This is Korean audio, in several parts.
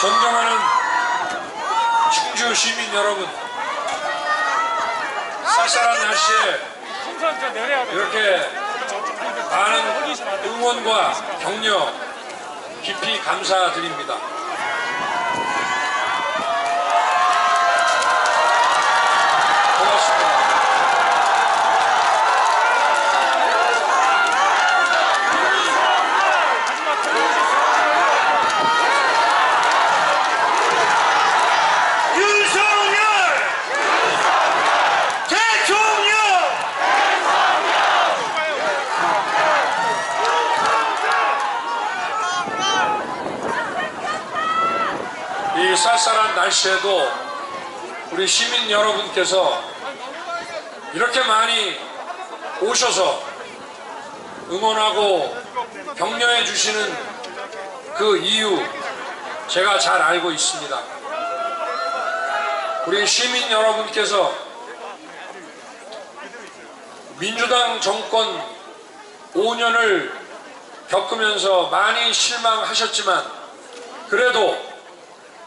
존경하는 충주 시민 여러분, 쌀쌀한 날씨에 이렇게 많은 응원과 격려 깊이 감사드립니다. 고맙습니다. 이 쌀쌀한 날씨에도 우리 시민 여러분께서 이렇게 많이 오셔서 응원하고 격려해 주시는 그 이유 제가 잘 알고 있습니다. 우리 시민 여러분께서 민주당 정권 5년을 겪으면서 많이 실망하셨지만 그래도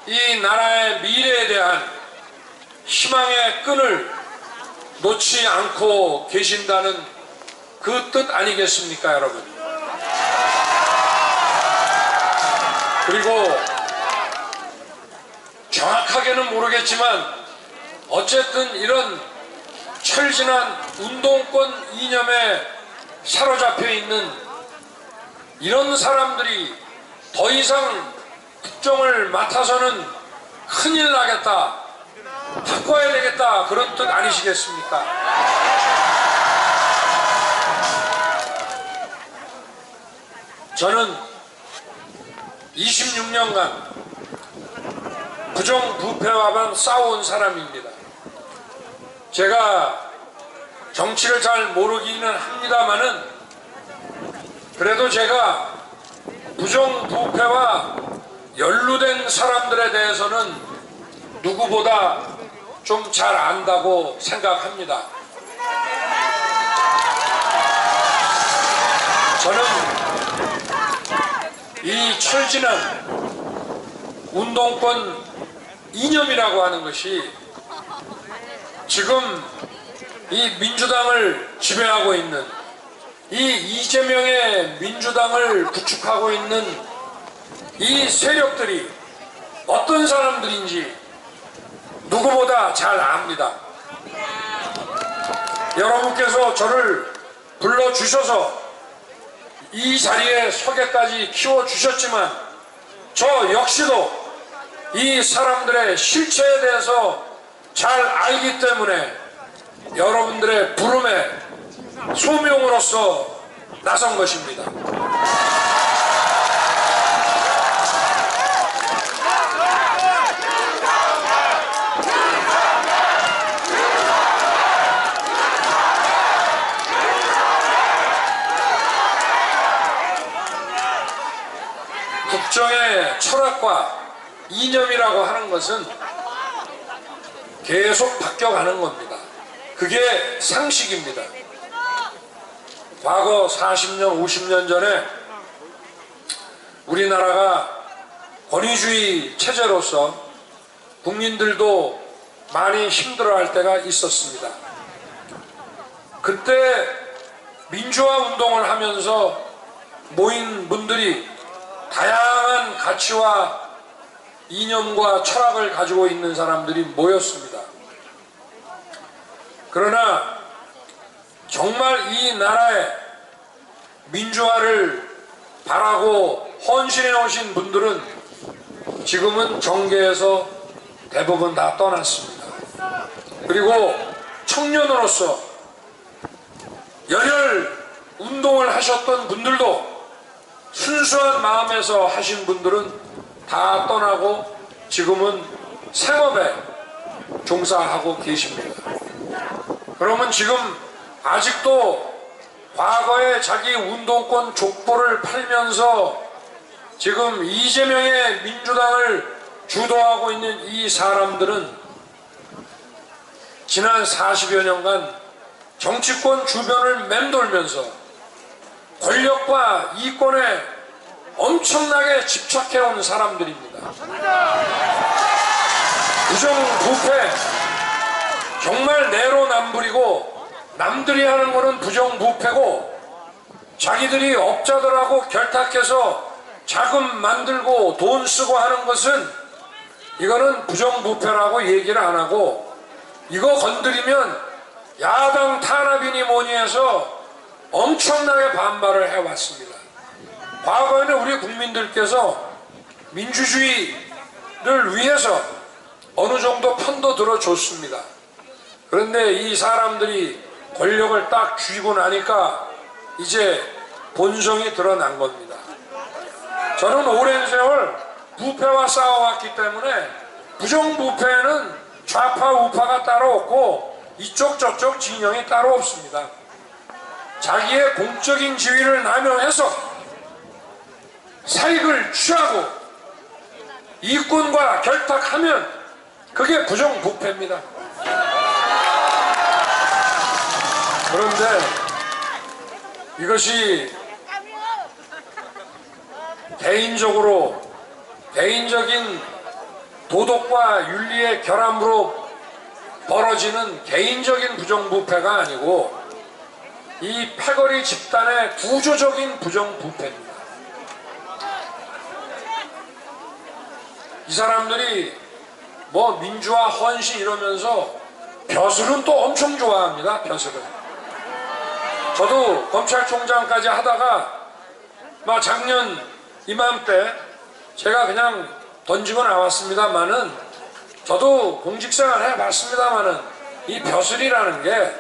이 나라의 미래에 대한 희망의 끈을 놓지 않고 계신다는 그 뜻 아니겠습니까, 여러분? 그리고 정확하게는 모르겠지만 어쨌든 이런 철진한 운동권 이념에 사로잡혀 있는 이런 사람들이 더 이상 국정을 맡아서는 큰일 나겠다, 바꿔야 되겠다, 그런 뜻 아니시겠습니까? 저는 26년간 부정부패와만 싸워온 사람입니다. 제가 정치를 잘 모르기는 합니다마는 그래도 제가 부정부패와 연루된 사람들에 대해서는 누구보다 좀 잘 안다고 생각합니다. 저는 이 철진한 운동권 이념이라고 하는 것이 지금 이 민주당을 지배하고 있는 이 이재명의 민주당을 구축하고 있는 이 세력들이 어떤 사람들인지 누구보다 잘 압니다. 여러분께서 저를 불러주셔서 이 자리에 서게까지 키워주셨지만 저 역시도 이 사람들의 실체에 대해서 잘 알기 때문에 여러분들의 부름에 소명으로서 나선 것입니다. 국정의 철학과 이념이라고 하는 것은 계속 바뀌어가는 겁니다. 그게 상식입니다. 과거 40년, 50년 전에 우리나라가 권위주의 체제로서 국민들도 많이 힘들어할 때가 있었습니다. 그때 민주화 운동을 하면서 모인 분들이 다양한 가치와 이념과 철학을 가지고 있는 사람들이 모였습니다. 그러나 정말 이 나라의 민주화를 바라고 헌신해 오신 분들은 지금은 정계에서 대부분 다 떠났습니다. 그리고 청년으로서 열혈 운동을 하셨던 분들도 순수한 마음에서 하신 분들은 다 떠나고 지금은 생업에 종사하고 계십니다. 그러면 지금 아직도 과거에 자기 운동권 족보를 팔면서 지금 이재명의 민주당을 주도하고 있는 이 사람들은 지난 40여 년간 정치권 주변을 맴돌면서 권력과 이권에 엄청나게 집착해온 사람들입니다. 부정부패 정말 내로남불이고, 남들이 하는 거는 부정부패고, 자기들이 업자들하고 결탁해서 자금 만들고 돈 쓰고 하는 것은 이거는 부정부패라고 얘기를 안 하고, 이거 건드리면 야당 탄압이니 뭐니 해서 엄청나게 반발을 해왔습니다. 과거에는 우리 국민들께서 민주주의를 위해서 어느 정도 편도 들어줬습니다. 그런데 이 사람들이 권력을 딱 쥐고 나니까 이제 본성이 드러난 겁니다. 저는 오랜 세월 부패와 싸워왔기 때문에 부정부패는 좌파 우파가 따로 없고 이쪽 저쪽 진영이 따로 없습니다. 자기의 공적인 지위를 남용해서 사익을 취하고 이권과 결탁하면 그게 부정부패입니다. 그런데 이것이 개인적인 도덕과 윤리의 결함으로 벌어지는 개인적인 부정부패가 아니고 이 패거리 집단의 구조적인 부정부패입니다. 이 사람들이 뭐 민주화 헌신 이러면서 벼슬은 또 엄청 좋아합니다. 벼슬은. 저도 검찰총장까지 하다가 막 작년 이맘때 제가 그냥 던지고 나왔습니다만은, 저도 공직생활 해봤습니다만은, 이 벼슬이라는 게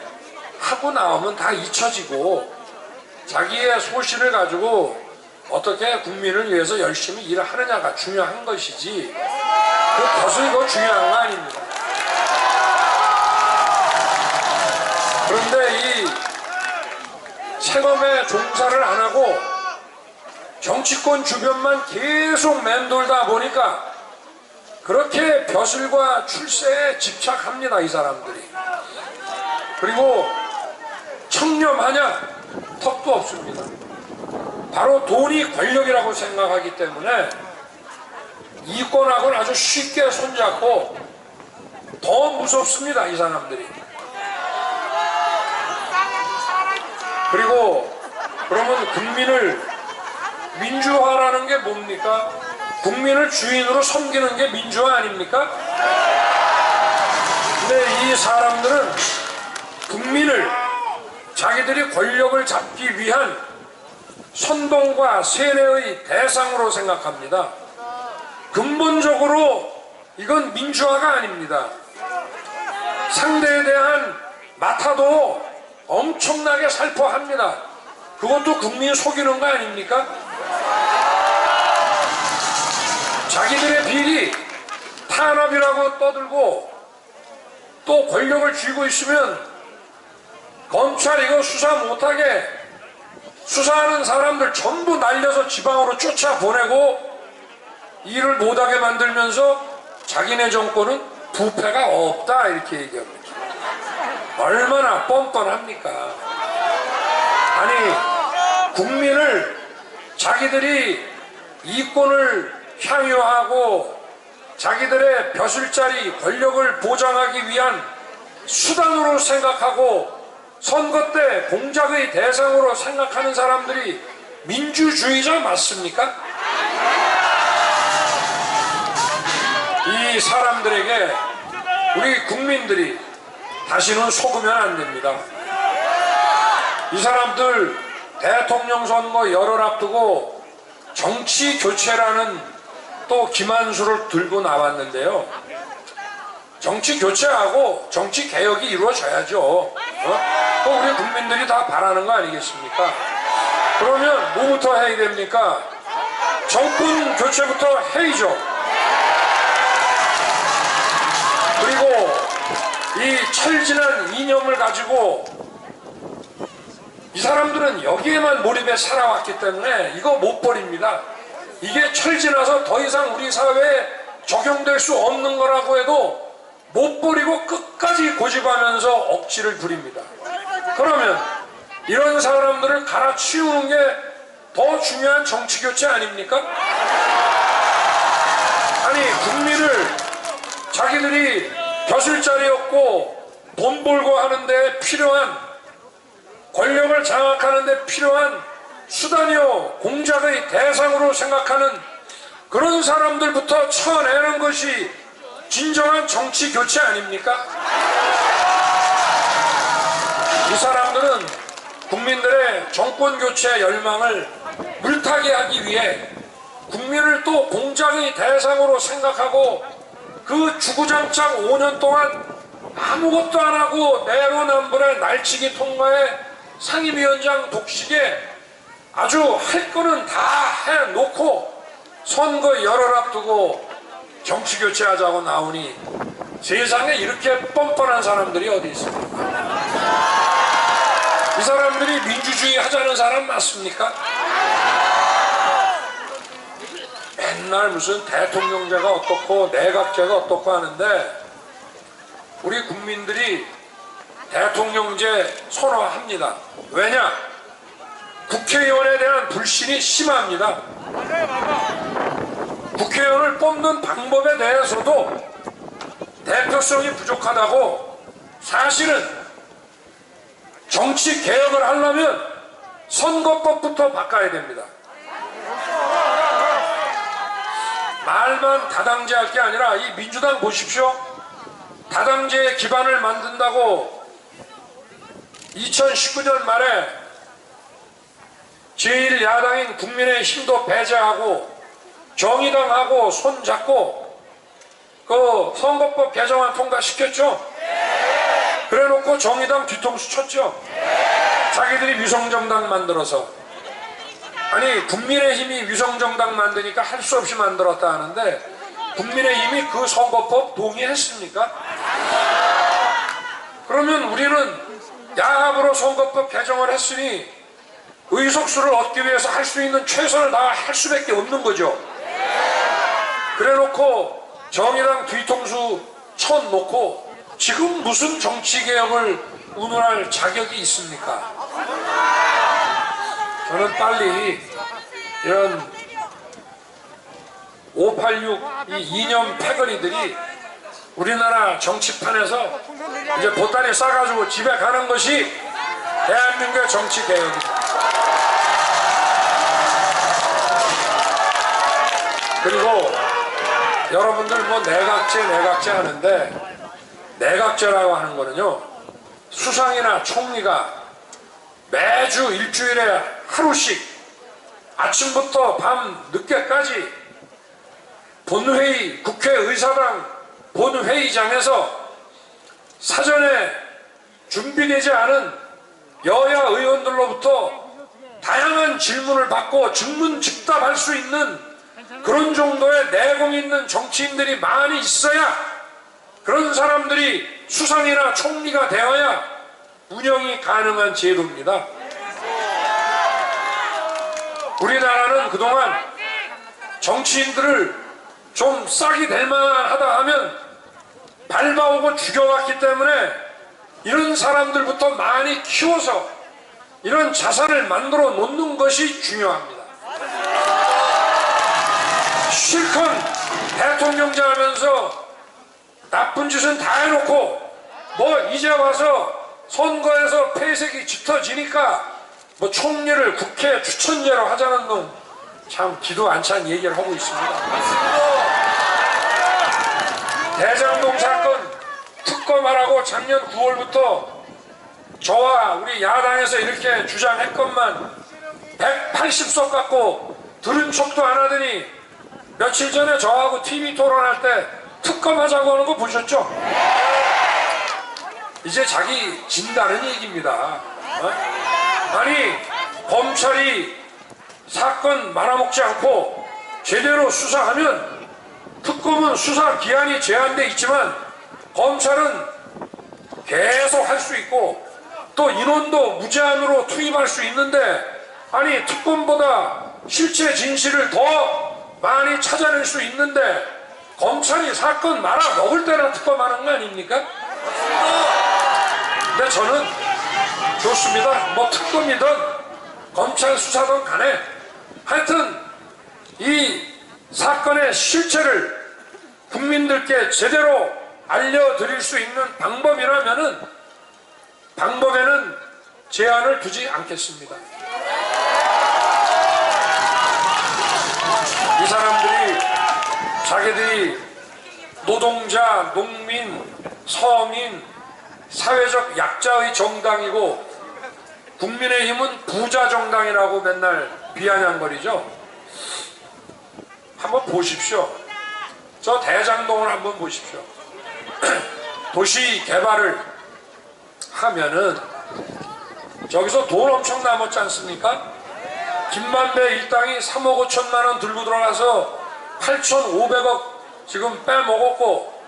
하고 나오면 다 잊혀지고 자기의 소신을 가지고 어떻게 국민을 위해서 열심히 일을 하느냐가 중요한 것이지, 그 벼슬이 더 중요한 거 아닙니다. 그런데 이 생업에 종사를 안 하고 정치권 주변만 계속 맴돌다 보니까 그렇게 벼슬과 출세에 집착합니다, 이 사람들이. 그리고 청렴하냐? 턱도 없습니다. 바로 돈이 권력이라고 생각하기 때문에 이권하고는 아주 쉽게 손잡고 더 무섭습니다, 이 사람들이. 그리고 그러면 국민을, 민주화라는 게 뭡니까? 국민을 주인으로 섬기는 게 민주화 아닙니까? 근데 이 사람들은 국민을 자기들이 권력을 잡기 위한 선동과 세뇌의 대상으로 생각합니다. 근본적으로 이건 민주화가 아닙니다. 상대에 대한 마타도 엄청나게 살포합니다. 그것도 국민 속이는 거 아닙니까? 자기들의 비리, 탄압이라고 떠들고 또 권력을 쥐고 있으면 검찰 이거 수사 못하게, 수사하는 사람들 전부 날려서 지방으로 쫓아보내고 일을 못하게 만들면서 자기네 정권은 부패가 없다 이렇게 얘기합니다. 얼마나 뻔뻔합니까? 아니, 국민을 자기들이 이권을 향유하고 자기들의 벼슬자리 권력을 보장하기 위한 수단으로 생각하고 선거 때 공작의 대상으로 생각하는 사람들이 민주주의자 맞습니까? 이 사람들에게 우리 국민들이 다시는 속으면 안 됩니다. 이 사람들 대통령 선거 열흘 앞두고 정치 교체라는 또 기만수를 들고 나왔는데요. 정치 교체하고 정치 개혁이 이루어져야죠. 또 우리 국민들이 다 바라는 거 아니겠습니까? 그러면 뭐부터 해야 됩니까? 정권 교체부터 해야죠. 그리고 이 철진한 이념을 가지고 이 사람들은 여기에만 몰입해 살아왔기 때문에 이거 못 버립니다. 이게 철지나서 더 이상 우리 사회에 적용될 수 없는 거라고 해도 못 버리고 끝까지 고집하면서 억지를 부립니다. 그러면 이런 사람들을 갈아치우는 게 더 중요한 정치교체 아닙니까? 아니 국민을 자기들이 벼슬자리 없고 돈 벌고 하는데 필요한 권력을 장악하는 데 필요한 수단이요 공작의 대상으로 생각하는 그런 사람들부터 쳐내는 것이 진정한 정치 교체 아닙니까? 이 사람들은 국민들의 정권 교체 열망을 물타기 하기 위해 국민을 또 공작의 대상으로 생각하고 그 주구장창 5년 동안 아무것도 안 하고 내로남불의 날치기 통과에 상임위원장 독식에 아주 할 거는 다 해놓고 선거 열흘 앞두고 정치 교체하자고 나오니 세상에 이렇게 뻔뻔한 사람들이 어디 있습니까? 이 사람들이 민주주의 하자는 사람 맞습니까? 맨날 무슨 대통령제가 어떻고 내각제가 어떻고 하는데 우리 국민들이 대통령제 선호합니다. 왜냐? 국회의원에 대한 불신이 심합니다. 국회의원을 뽑는 방법에 대해서도 대표성이 부족하다고 사실은 정치 개혁을 하려면 선거법부터 바꿔야 됩니다. 말만 다당제 할 게 아니라 이 민주당 보십시오. 다당제의 기반을 만든다고 2019년 말에 제1야당인 국민의힘도 배제하고 정의당하고 손잡고 그 선거법 개정안 통과시켰죠. 그래놓고 정의당 뒤통수 쳤죠. 자기들이 위성정당 만들어서. 아니 국민의힘이 위성정당 만드니까 할 수 없이 만들었다 하는데 국민의힘이 그 선거법 동의했습니까? 그러면 우리는 야합으로 선거법 개정을 했으니 의석수를 얻기 위해서 할 수 있는 최선을 다할 수밖에 없는 거죠. 그래놓고 정의당 뒤통수 쳐놓고 지금 무슨 정치개혁을 운운할 자격이 있습니까? 저는 빨리 이런 586 이 이념 패거리들이 우리나라 정치판에서 이제 보따리 싸가지고 집에 가는 것이 대한민국의 정치 개혁입니다. 그리고 여러분들 뭐 내각제 하는데 내각제라고 하는 거는요 수상이나 총리가 매주 일주일에 하루씩 아침부터 밤 늦게까지 본회의 국회의사당 본회의장에서 사전에 준비되지 않은 여야 의원들로부터 다양한 질문을 받고 즉문즉답할 수 있는 그런 정도의 내공 있는 정치인들이 많이 있어야 그런 사람들이 수상이나 총리가 되어야 운영이 가능한 제도입니다. 우리나라는 그동안 정치인들을 좀 싹이 될 만하다 하면 밟아오고 죽여왔기 때문에 이런 사람들부터 많이 키워서 이런 자산을 만들어 놓는 것이 중요합니다. 실컷 대통령제 하면서 나쁜 짓은 다 해놓고 뭐 이제 와서 선거에서 폐색이 짙어지니까 뭐 총리를 국회 추천제로 하자는 놈 참 기도 안 찬 얘기를 하고 있습니다. 대장동 사건 특검하라고 작년 9월부터 저와 우리 야당에서 이렇게 주장했건만 180석 갖고 들은 척도 안 하더니 며칠 전에 저하고 TV 토론할 때 특검하자고 하는 거 보셨죠? 이제 자기 진다는 얘기입니다. 아니 검찰이 사건 말아먹지 않고 제대로 수사하면 특검은 수사 기한이 제한돼 있지만 검찰은 계속 할 수 있고 또 인원도 무제한으로 투입할 수 있는데 아니 특검보다 실체 진실을 더 많이 찾아낼 수 있는데 검찰이 사건 말아먹을 때나 특검하는 거 아닙니까? 근데 저는 좋습니다. 뭐 특검이든 검찰 수사든 간에 하여튼 이 사건의 실체를 국민들께 제대로 알려드릴 수 있는 방법에는 제한을 두지 않겠습니다. 이 사람들이 자기들이 노동자, 농민, 서민, 사회적 약자의 정당이고 국민의힘은 부자 정당이라고 맨날 비아냥거리죠. 한번 보십시오. 저 대장동을 한번 보십시오. 도시 개발을 하면은 저기서 돈 엄청 남았지 않습니까? 김만배 일당이 3억 5천만 원 들고 들어가서 8,500억 지금 빼먹었고,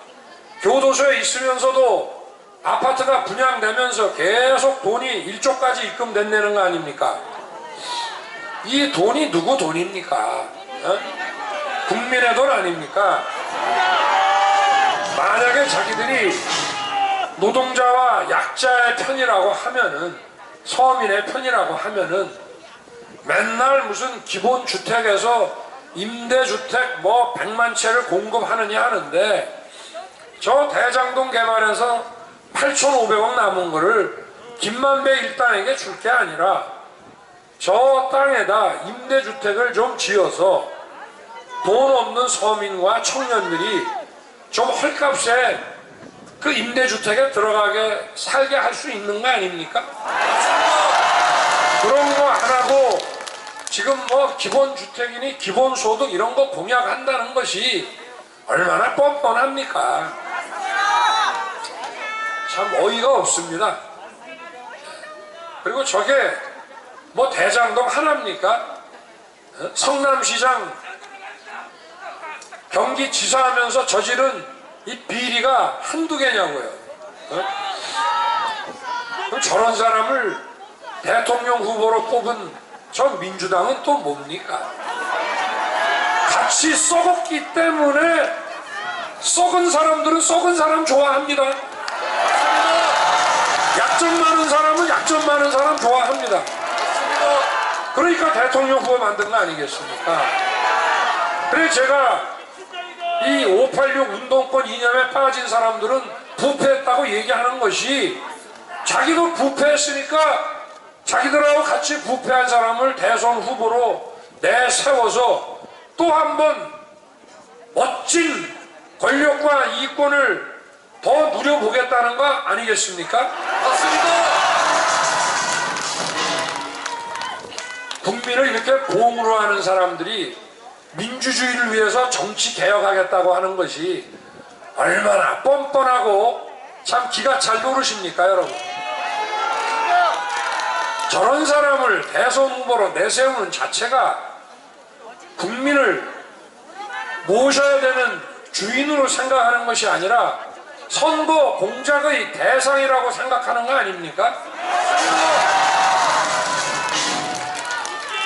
교도소에 있으면서도 아파트가 분양되면서 계속 돈이 1조까지 입금된다는 거 아닙니까? 이 돈이 누구 돈입니까? 어? 국민의 돈 아닙니까? 만약에 자기들이 노동자와 약자의 편이라고 하면은, 서민의 편이라고 하면은 맨날 무슨 기본주택에서 임대주택 뭐 100만 채를 공급하느냐 하는데, 저 대장동 개발해서 8,500억 남은 거를 김만배 일당에게 줄 게 아니라 저 땅에다 임대주택을 좀 지어서 돈 없는 서민과 청년들이 좀 헐값에 그 임대주택에 들어가게 살게 할 수 있는 거 아닙니까? 그런 거 안 하고 지금 뭐 기본주택이니 기본소득 이런 거 공약한다는 것이 얼마나 뻔뻔합니까? 참 어이가 없습니다. 그리고 저게 뭐 대장동 하나입니까? 성남시장 경기지사 하면서 저지른 이 비리가 한두 개냐고요. 그럼 저런 사람을 대통령 후보로 뽑은 저 민주당은 또 뭡니까? 같이 썩었기 때문에 썩은 사람들은 썩은 사람 좋아합니다. 약점 많은 사람은 약점 많은 사람 좋아합니다. 그러니까 대통령 후보 만든 거 아니겠습니까? 그래서 제가 이 586 운동권 이념에 빠진 사람들은 부패했다고 얘기하는 것이, 자기도 부패했으니까 자기들하고 같이 부패한 사람을 대선 후보로 내세워서 또 한 번 멋진 권력과 이권을 더 누려보겠다는 거 아니겠습니까? 맞습니다. 국민을 이렇게 보응으로 하는 사람들이 민주주의를 위해서 정치 개혁하겠다고 하는 것이 얼마나 뻔뻔하고 참 기가 잘 노릇입니까, 여러분? 저런 사람을 대선 후보로 내세우는 자체가 국민을 모셔야 되는 주인으로 생각하는 것이 아니라 선거 공작의 대상이라고 생각하는 거 아닙니까?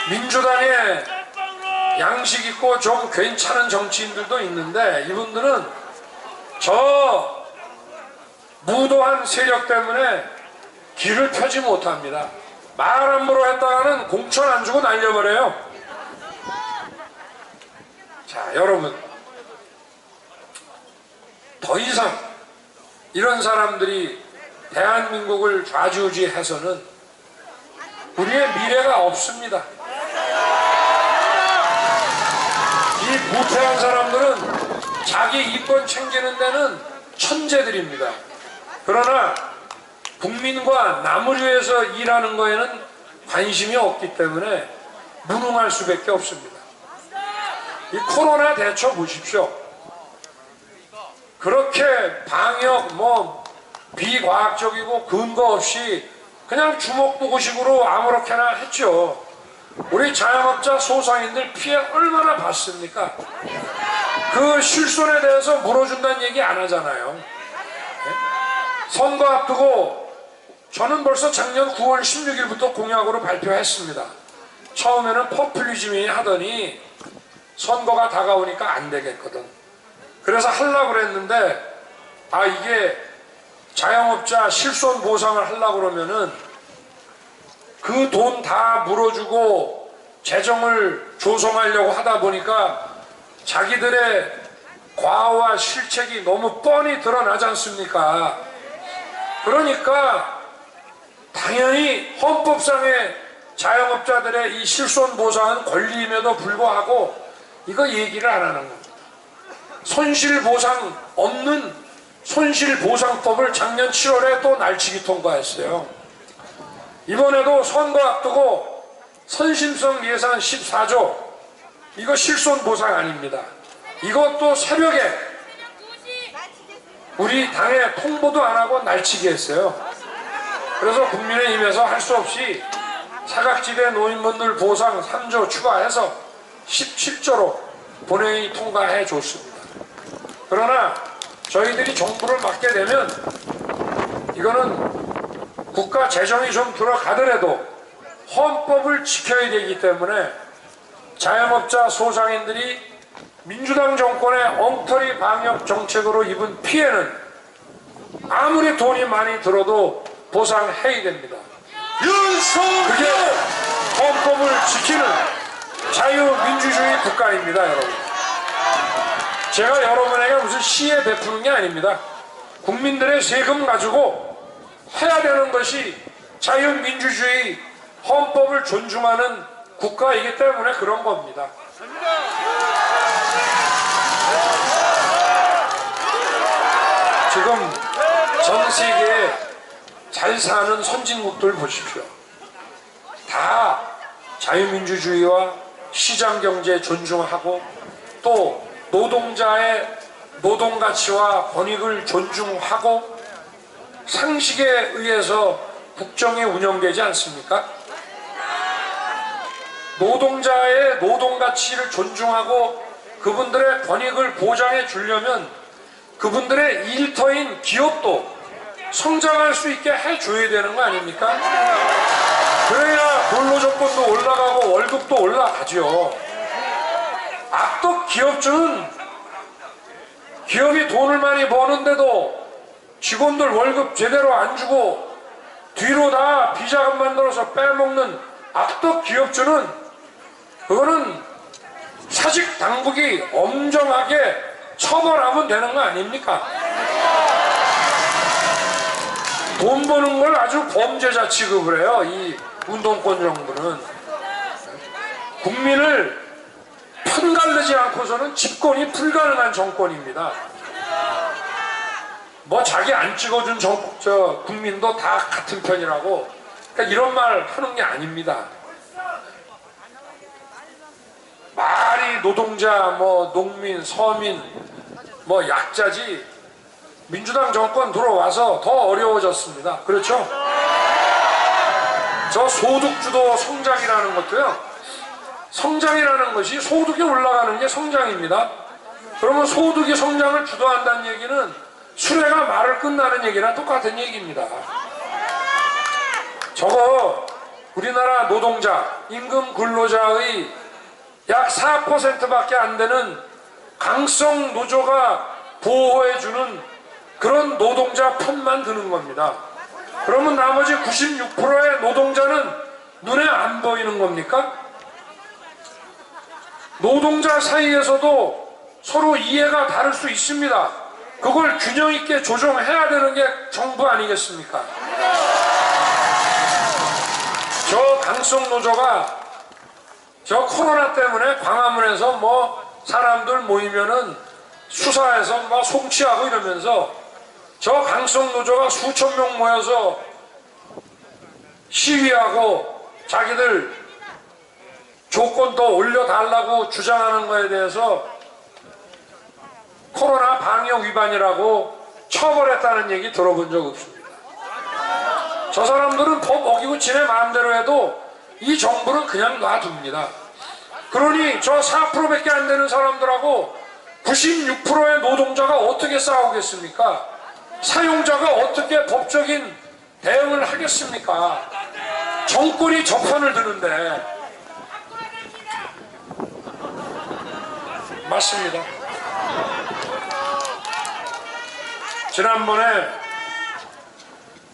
민주당에 양식 있고 좀 괜찮은 정치인들도 있는데, 이분들은 저 무도한 세력 때문에 길을 펴지 못합니다. 말 함부로 했다가는 공천 안 주고 날려버려요. 자, 여러분, 더 이상 이런 사람들이 대한민국을 좌지우지해서는 우리의 미래가 없습니다. 이 부패한 사람들은 자기 이권 챙기는 데는 천재들입니다. 그러나 국민과 남을 위해서 일하는 거에는 관심이 없기 때문에 무능할 수밖에 없습니다. 이 코로나 대처 보십시오. 그렇게 방역 비과학적이고 근거 없이 그냥 주먹보고식으로 아무렇게나 했죠. 우리 자영업자 소상인들 피해 얼마나 봤습니까? 그 실손에 대해서 물어준다는 얘기 안 하잖아요. 네? 선거 앞두고 저는 벌써 작년 9월 16일부터 공약으로 발표했습니다. 처음에는 포퓰리즘이 하더니 선거가 다가오니까 안 되겠거든. 그래서 하려고 그랬는데, 이게 자영업자 실손 보상을 하려고 그러면은 그 돈 다 물어주고 재정을 조성하려고 하다 보니까 자기들의 과와 실책이 너무 뻔히 드러나지 않습니까? 그러니까 당연히 헌법상의 자영업자들의 이 실손보상은 권리임에도 불구하고 이거 얘기를 안 하는 겁니다. 손실보상 없는 손실보상법을 작년 7월에 또 날치기 통과했어요. 이번에도 선거 앞두고 선심성 예산 14조 이거 실손보상 아닙니다. 이것도 새벽에 우리 당에 통보도 안 하고 날치기 했어요. 그래서 국민의힘에서 할 수 없이 사각지대 노인분들 보상 3조 추가해서 17조로 본회의 통과해 줬습니다. 그러나 저희들이 정부를 맡게 되면 이거는 국가 재정이 좀 들어가더라도 헌법을 지켜야 되기 때문에 자영업자 소상인들이 민주당 정권의 엉터리 방역 정책으로 입은 피해는 아무리 돈이 많이 들어도 보상해야 됩니다. 그게 헌법을 지키는 자유민주주의 국가입니다, 여러분. 제가 여러분에게 무슨 시에 베푸는 게 아닙니다. 국민들의 세금 가지고 해야 되는 것이 자유민주주의 헌법을 존중하는 국가이기 때문에 그런 겁니다. 지금 전 세계에 잘 사는 선진국들 보십시오. 다 자유민주주의와 시장경제 존중하고 또 노동자의 노동가치와 권익을 존중하고 상식에 의해서 국정이 운영되지 않습니까? 노동자의 노동가치를 존중하고 그분들의 권익을 보장해 주려면 그분들의 일터인 기업도 성장할 수 있게 해줘야 되는 거 아닙니까? 그래야 근로조건도 올라가고 월급도 올라가죠. 악덕 기업주는 기업이 돈을 많이 버는데도 직원들 월급 제대로 안 주고 뒤로 다 비자금 만들어서 빼먹는 악덕 기업주는 그거는 사직 당국이 엄정하게 처벌하면 되는 거 아닙니까? 돈 버는 걸 아주 범죄자 취급을 해요. 이 운동권 정부는 국민을 편가르지 않고서는 집권이 불가능한 정권입니다. 뭐 자기 안 찍어준 국민도 다 같은 편이라고, 그러니까 이런 말 하는 게 아닙니다. 말이 노동자, 뭐 농민, 서민, 뭐 약자지 민주당 정권 들어와서 더 어려워졌습니다. 그렇죠? 저 소득주도 성장이라는 것도요, 성장이라는 것이 소득이 올라가는 게 성장입니다. 그러면 소득이 성장을 주도한다는 얘기는 수레가 말을 끝나는 얘기랑 똑같은 얘기입니다. 저거 우리나라 노동자, 임금 근로자의 약 4%밖에 안 되는 강성 노조가 보호해주는 그런 노동자 편만 드는 겁니다. 그러면 나머지 96%의 노동자는 눈에 안 보이는 겁니까? 노동자 사이에서도 서로 이해가 다를 수 있습니다. 그걸 균형 있게 조정해야 되는 게 정부 아니겠습니까? 저 강성 노조가 저 코로나 때문에 광화문에서 뭐 사람들 모이면은 수사해서 막 송치하고 이러면서 저 강성 노조가 수천 명 모여서 시위하고 자기들 조건 더 올려달라고 주장하는 거에 대해서 코로나 방역 위반이라고 처벌했다는 얘기 들어본 적 없습니다. 저 사람들은 법 어기고 지네 마음대로 해도 이 정부는 그냥 놔둡니다. 그러니 저 4%밖에 안 되는 사람들하고 96%의 노동자가 어떻게 싸우겠습니까? 사용자가 어떻게 법적인 대응을 하겠습니까? 정권이 저 편을 드는데. 맞습니다. 지난번에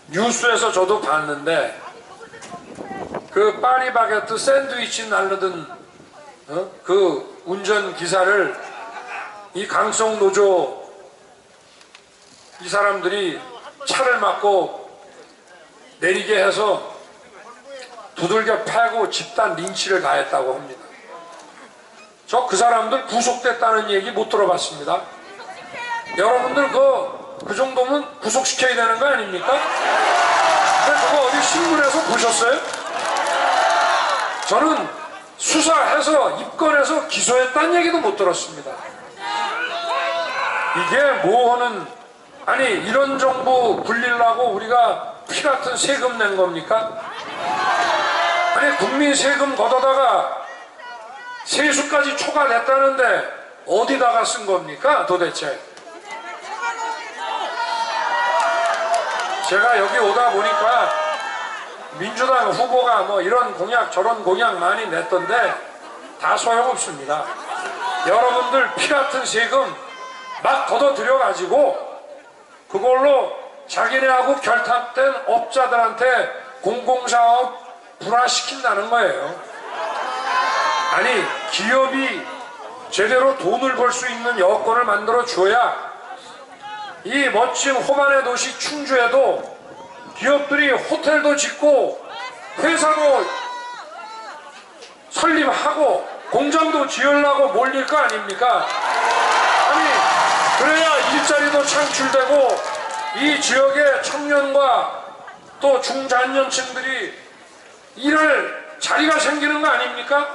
뉴스에서 저도 봤는데 그 파리바게뜨 샌드위치 날르던 그 운전기사를 이 강성노조 이 사람들이 차를 막고 내리게 해서 두들겨 패고 집단 린치를 가했다고 합니다. 저 그 사람들 구속됐다는 얘기 못 들어봤습니다. 여러분들 그 정도면 구속시켜야 되는 거 아닙니까? 근데 그거 어디 신문에서 보셨어요? 저는 수사해서 입건해서 기소했다는 얘기도 못 들었습니다. 이게 뭐하는, 아니 이런 정부 굴리려고 우리가 피 같은 세금 낸 겁니까? 아니 국민 세금 걷어다가 세수까지 초과됐다는데 어디다가 쓴 겁니까 도대체? 제가 여기 오다 보니까 민주당 후보가 뭐 이런 공약 저런 공약 많이 냈던데 다 소용없습니다. 여러분들 피 같은 세금 막 걷어들여 가지고 그걸로 자기네하고 결탁된 업자들한테 공공사업 불화시킨다는 거예요. 아니 기업이 제대로 돈을 벌 수 있는 여건을 만들어 줘야 이 멋진 호반의 도시 충주에도 기업들이 호텔도 짓고 회사도 설립하고 공장도 지으려고 몰릴 거 아닙니까? 아니 그래야 일자리도 창출되고 이 지역의 청년과 또 중장년층들이 일할 자리가 생기는 거 아닙니까?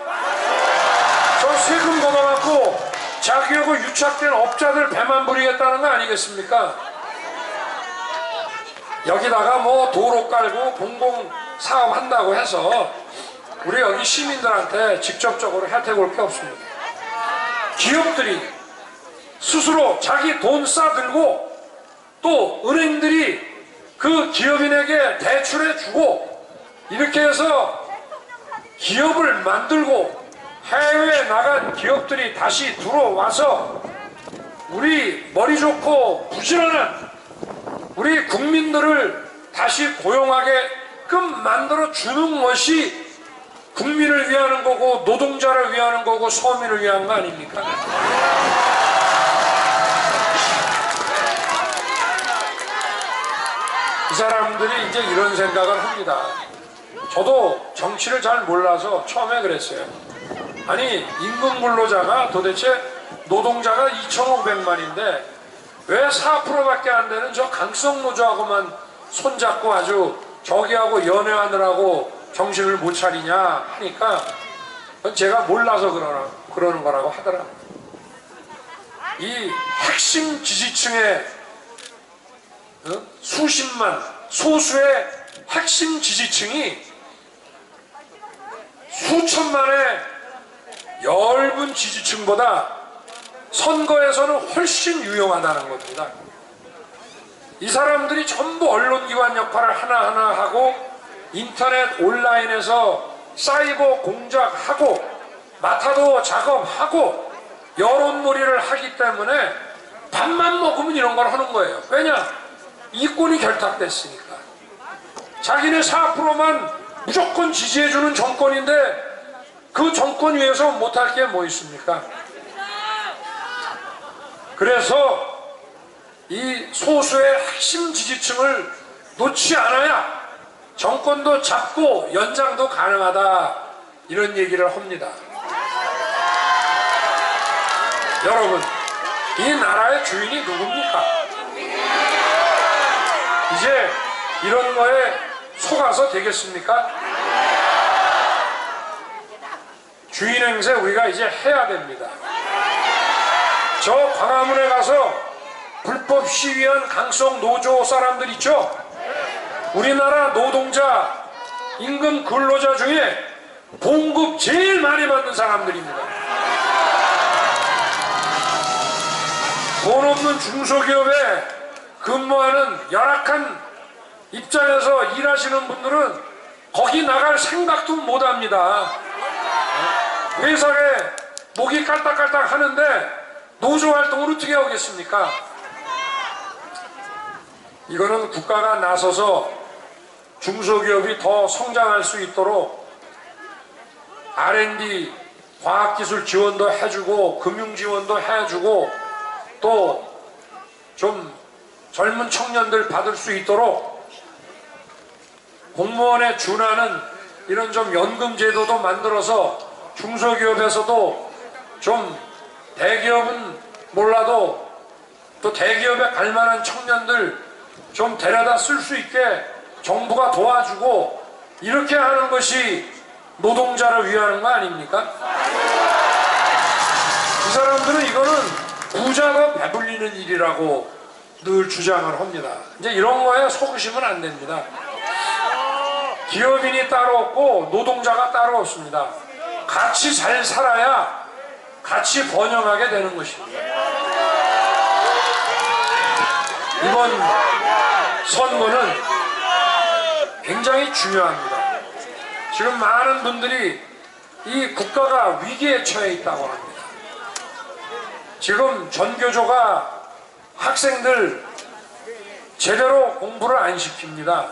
저 세금 걷어갖고 자기하고 유착된 업자들 배만 부리겠다는 거 아니겠습니까? 여기다가 뭐 도로 깔고 공공사업 한다고 해서 우리 여기 시민들한테 직접적으로 혜택 올 게 없습니다. 기업들이 스스로 자기 돈 싸들고 또 은행들이 그 기업인에게 대출해 주고 이렇게 해서 기업을 만들고 해외에 나간 기업들이 다시 들어와서 우리 머리 좋고 부지런한 우리 국민들을 다시 고용하게끔 만들어 주는 것이 국민을 위하는 거고 노동자를 위하는 거고 서민을 위한 거 아닙니까? 이 사람들이 이제 이런 생각을 합니다. 저도 정치를 잘 몰라서 처음에 그랬어요. 아니 임금 근로자가 도대체 노동자가 2,500만인데 왜 4%밖에 안 되는 저 강성노조하고만 손잡고 아주 저기하고 연애하느라고 정신을 못 차리냐 하니까 제가 몰라서 그러는 거라고 하더라고요. 이 핵심 지지층의 수십만 소수의 핵심 지지층이 수천만의 엷은 지지층보다 선거에서는 훨씬 유용하다는 겁니다. 이 사람들이 전부 언론기관 역할을 하나하나 하고 인터넷 온라인에서 사이버 공작하고 마타도 작업하고 여론몰이를 하기 때문에 밥만 먹으면 이런 걸 하는 거예요. 왜냐? 이권이 결탁됐으니까. 자기네 4%만 무조건 지지해주는 정권인데 그 정권 위에서 못할 게 뭐 있습니까? 그래서 이 소수의 핵심 지지층을 놓지 않아야 정권도 잡고 연장도 가능하다 이런 얘기를 합니다. 여러분 이 나라의 주인이 누굽니까? 이제 이런 거에 속아서 되겠습니까? 주인 행세 우리가 이제 해야 됩니다. 저 광화문에 가서 불법 시위한 강성 노조 사람들 있죠? 우리나라 노동자 임금 근로자 중에 봉급 제일 많이 받는 사람들입니다. 돈 없는 중소기업에 근무하는 열악한 입장에서 일하시는 분들은 거기 나갈 생각도 못합니다. 회사에 목이 깔딱깔딱 하는데 노조 활동을 어떻게 하겠습니까? 이거는 국가가 나서서 중소기업이 더 성장할 수 있도록 R&D 과학기술 지원도 해주고 금융지원도 해주고 또 좀 젊은 청년들 받을 수 있도록 공무원에 준하는 이런 좀 연금 제도도 만들어서 중소기업에서도 좀 대기업은 몰라도 또 대기업에 갈 만한 청년들 좀 데려다 쓸 수 있게 정부가 도와주고 이렇게 하는 것이 노동자를 위하는 거 아닙니까? 이 사람들은 이거는 부자가 배불리는 일이라고 늘 주장을 합니다. 이제 이런 거에 속으시면 안 됩니다. 기업인이 따로 없고 노동자가 따로 없습니다. 같이 잘 살아야 같이 번영하게 되는 것입니다. 이번 선거는 굉장히 중요합니다. 지금 많은 분들이 이 국가가 위기에 처해 있다고 합니다. 지금 전교조가 학생들 제대로 공부를 안 시킵니다.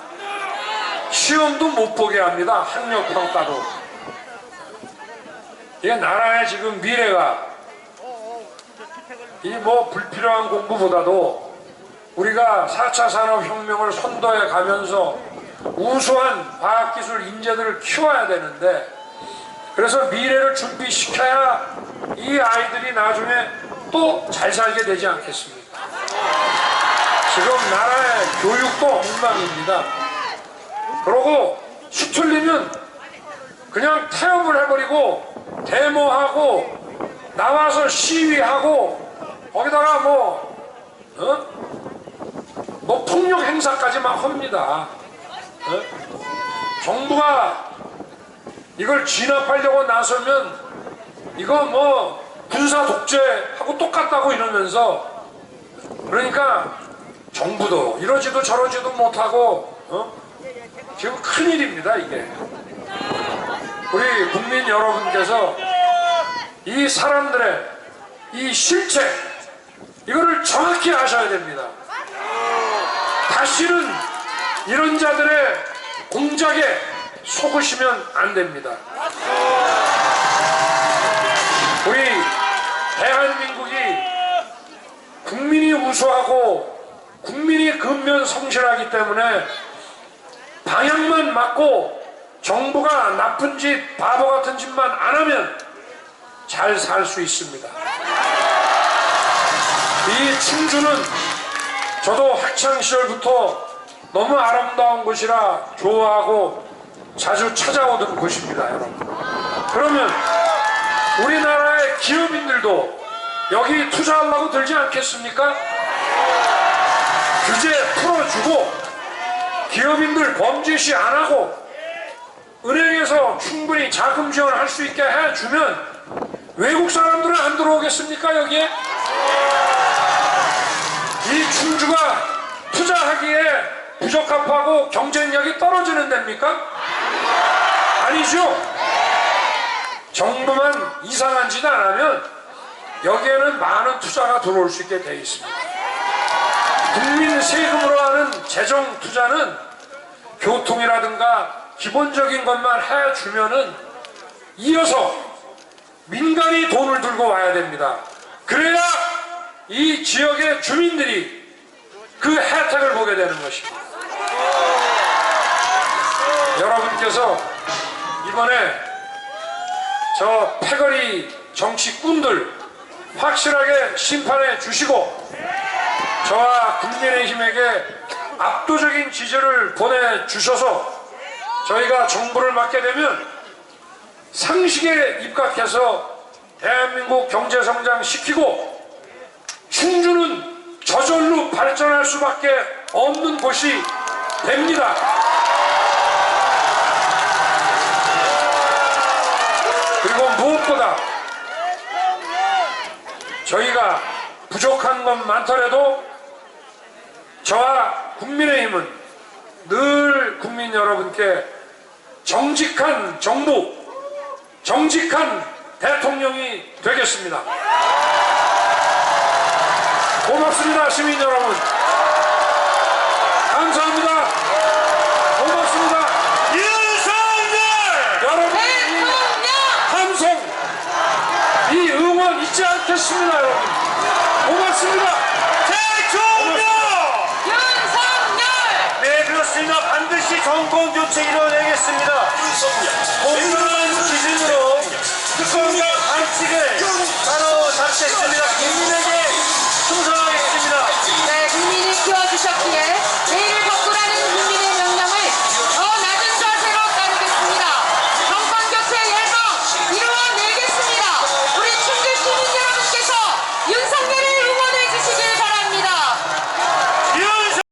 시험도 못 보게 합니다. 학력평가도. 이게 나라의 지금 미래가 이 뭐 불필요한 공부보다도 우리가 4차 산업혁명을 선도해 가면서 우수한 과학기술 인재들을 키워야 되는데, 그래서 미래를 준비시켜야 이 아이들이 나중에 또 잘 살게 되지 않겠습니까? 지금 나라의 교육도 엉망입니다. 그러고 수틀리면 그냥 태업을 해버리고 데모하고 나와서 시위하고 거기다가 뭐 폭력 행사까지 막 합니다. 정부가 이걸 진압하려고 나서면 이거 뭐 군사 독재하고 똑같다고 이러면서, 그러니까 정부도 이러지도 저러지도 못하고 지금 큰일입니다. 이게 우리 국민 여러분께서 이 사람들의 이 실체 이거를 정확히 아셔야 됩니다. 다시는 이런 자들의 공작에 속으시면 안 됩니다. 우리 대한민국이 국민이 우수하고 국민이 근면성실하기 때문에 방향만 맞고 정부가 나쁜 짓, 바보 같은 짓만 안 하면 잘 살 수 있습니다. 이 충주는 저도 학창시절부터 너무 아름다운 곳이라 좋아하고 자주 찾아오던 곳입니다, 여러분. 그러면 우리나라의 기업인들도 여기 투자하려고 들지 않겠습니까? 규제 풀어주고 기업인들 범죄시 안 하고 은행에서 충분히 자금 지원할 수 있게 해주면 외국 사람들은 안 들어오겠습니까, 여기에? 이 충주가 투자하기에 부적합하고 경쟁력이 떨어지는 데입니까? 아니죠. 정부만 이상한 짓 안 하면 여기에는 많은 투자가 들어올 수 있게 되어 있습니다. 국민 세금으로 하는 재정 투자는 교통이라든가 기본적인 것만 해주면은 이어서 민간이 돈을 들고 와야 됩니다. 그래야 이 지역의 주민들이 그 혜택을 보게 되는 것입니다. 여러분께서 이번에 저 패거리 정치꾼들 확실하게 심판해 주시고 저와 국민의힘에게 압도적인 지지를 보내주셔서 저희가 정부를 맡게 되면 상식에 입각해서 대한민국 경제성장 시키고 충주는 저절로 발전할 수밖에 없는 곳이 됩니다. 그리고 무엇보다 저희가 부족한 것 많더라도 저와 국민의힘은 늘 국민 여러분께 정직한 정부, 정직한 대통령이 되겠습니다. 고맙습니다, 시민 여러분. 감사합니다. 고맙습니다. 윤석열! 여러분 이 함성, 이 응원 잊지 않겠습니다, 여러분. 고맙습니다. 정권 교체 이뤄내겠습니다. 공정한 기준으로